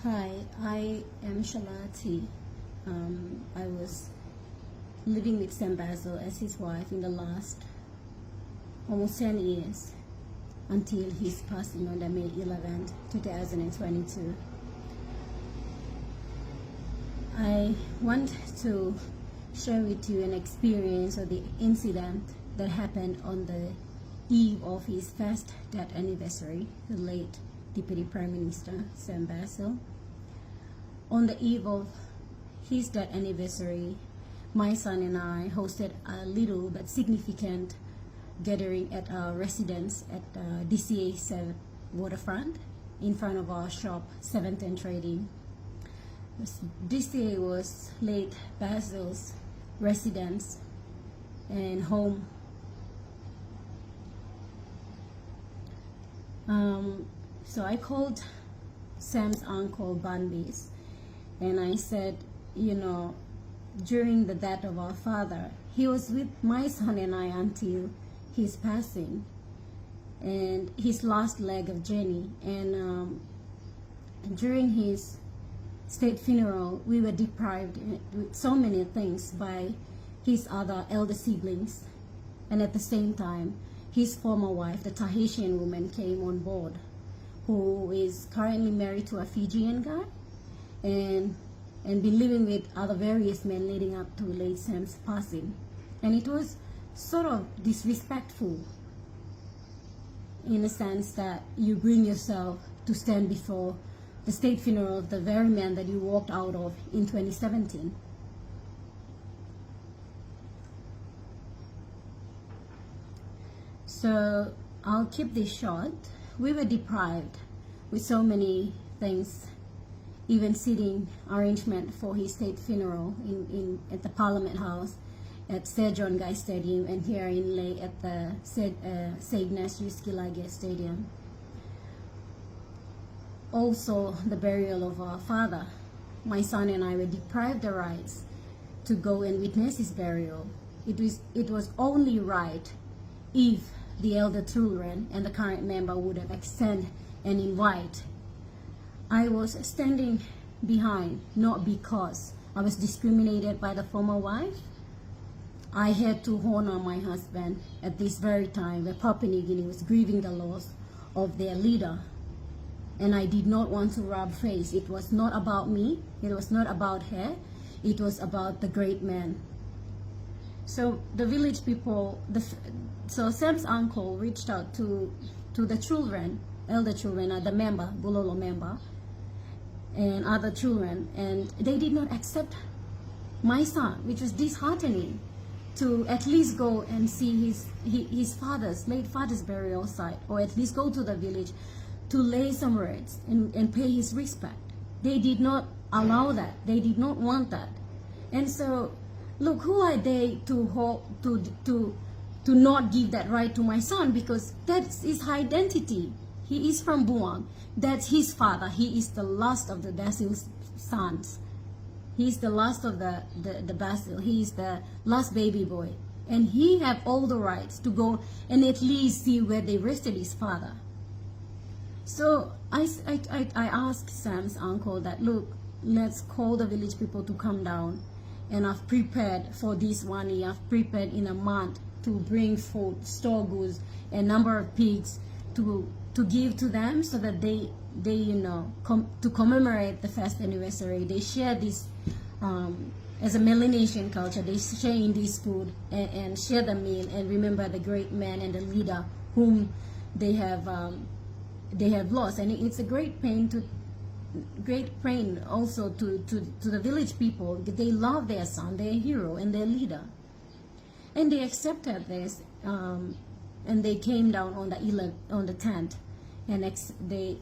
Hi, I am Shalati. I was living with Sam Basil as his wife in the last almost 10 years until his passing on the May 11th, 2022. I want to share with you an experience or the incident that happened on the eve of his first death anniversary, the late Deputy Prime Minister Sam Basil. On the eve of his death anniversary, my son and I hosted a little but significant gathering at our residence at DCA 7 waterfront in front of our shop, 710 Trading. DCA was late Basil's residence and home. So I called Sam's uncle Banbis and I said, during the death of our father, he was with my son and I until his passing and his last leg of journey. And during his state funeral, we were deprived with so many things by his other elder siblings. And at the same time, his former wife, the Tahitian woman, came on board, who is currently married to a Fijian guy and been living with other various men leading up to late Sam's passing. And it was sort of disrespectful in the sense that you bring yourself to stand before the state funeral of the very man that you walked out of in 2017. So I'll keep this short. We were deprived with so many things, even seating arrangement for his state funeral at the Parliament House, at Sir John Guy Stadium, and here in Leh at the Seignas Yuskilage Stadium. Also, the burial of our father. My son and I were deprived the rights to go and witness his burial. It was only right if the elder children and the current member would have extended an invite. I was standing behind, not because I was discriminated by the former wife. I had to honor my husband at this very time where Papua New Guinea was grieving the loss of their leader. And I did not want to rub face. It was not about me. It was not about her. It was about the great man. So the village people, so Sam's uncle reached out to the children, elder children, the member, Bulolo member, and other children, and they did not accept my son, which was disheartening, to at least go and see his late father's burial site, or at least go to the village to lay some words and pay his respect. They did not allow that. They did not want that. And so, look, who are they to not give that right to my son? Because that's his identity. He is from Buang. That's his father. He is the last of the Basil's sons. He is the last of the Basil. He is the last baby boy. And he have all the rights to go and at least see where they rested his father. So I asked Sam's uncle that, look, let's call the village people to come down. And I've prepared for this 1 year. I've prepared in a month to bring food, store goods, a number of pigs to give to them so that they to commemorate the first anniversary. They share this as a Melanesian culture. They share in this food and share the meal and remember the great man and the leader whom they have lost. And it's a great pain also to the village people. They love their son, their hero, and their leader. And they accepted this, and they came down on the 10th, and they,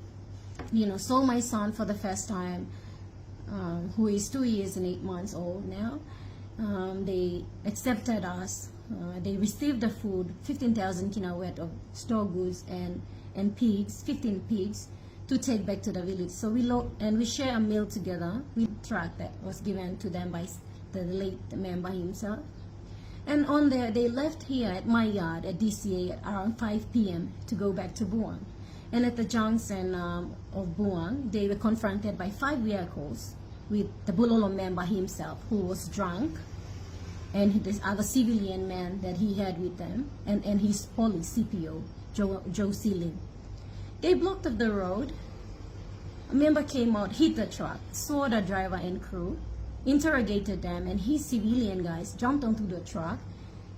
saw my son for the first time, who is 2 years and 8 months old now. They accepted us. They received the food, 15,000 kina worth of store goods and pigs, 15 pigs, to take back to the village. So we share a meal together with truck that was given to them by the late member himself. And they left here at my yard at DCA at around 5 p.m. to go back to Buang. And at the junction of Buang, they were confronted by 5 vehicles with the Bulolo member himself, who was drunk, and this other civilian man that he had with them, and his police CPO, Joe Sealing. They blocked up the road. A member came out, hit the truck, saw the driver and crew, interrogated them, and his civilian guys jumped onto the truck,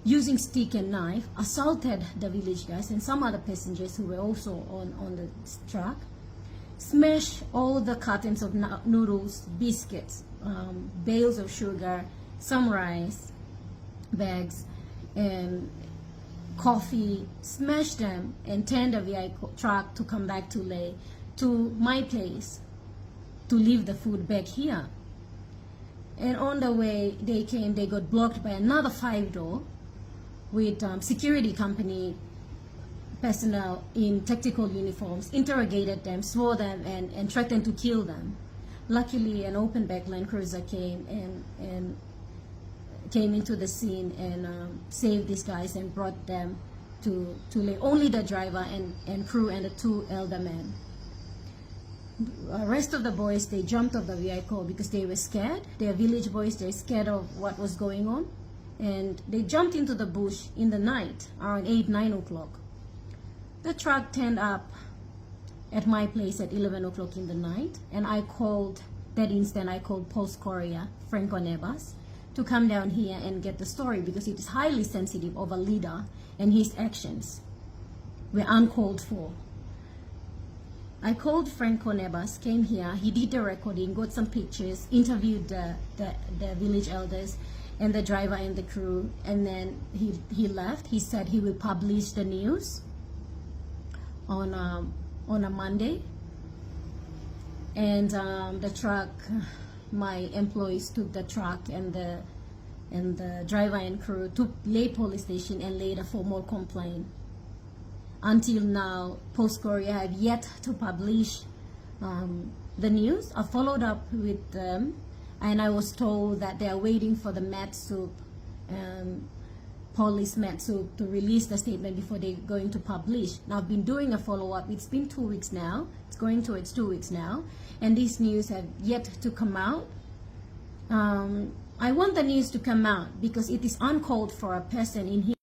using stick and knife, assaulted the village guys and some other passengers who were also on the truck, smashed all the cartons of noodles, biscuits, bales of sugar, some rice bags, and coffee, smashed them, and turned the vehicle truck to come back to my place to leave the food back here. And on the way they got blocked by another 5-door with security company personnel in tactical uniforms, interrogated them, swore them, and threatened to kill them. Luckily, an open back Land Cruiser came and came into the scene and saved these guys and brought them to lay. Only the driver and crew and the 2 elder men. The rest of the boys, they jumped off the vehicle because they were scared. They are village boys, they're scared of what was going on. And they jumped into the bush in the night, around 8-9 o'clock. The truck turned up at my place at 11 o'clock in the night, and I called Post Courier, Franco Nebas, to come down here and get the story, because it is highly sensitive of a leader and his actions were uncalled for. I called Franco Nebas, came here, he did the recording, got some pictures, interviewed the village elders and the driver and the crew, and then he left. He said he will publish the news on a Monday. And the truck, my employees took the truck, and the driver and crew took Lay police station and laid a formal complaint. Until now, Post Courier have yet to publish the news. I followed up with them, and I was told that they are waiting for the Matsub, police Matsub, to release the statement before they're going to publish. Now, I've been doing a follow-up. It's been 2 weeks now. It's going to 2 weeks now, and these news have yet to come out. I want the news to come out because it is uncalled for a person in here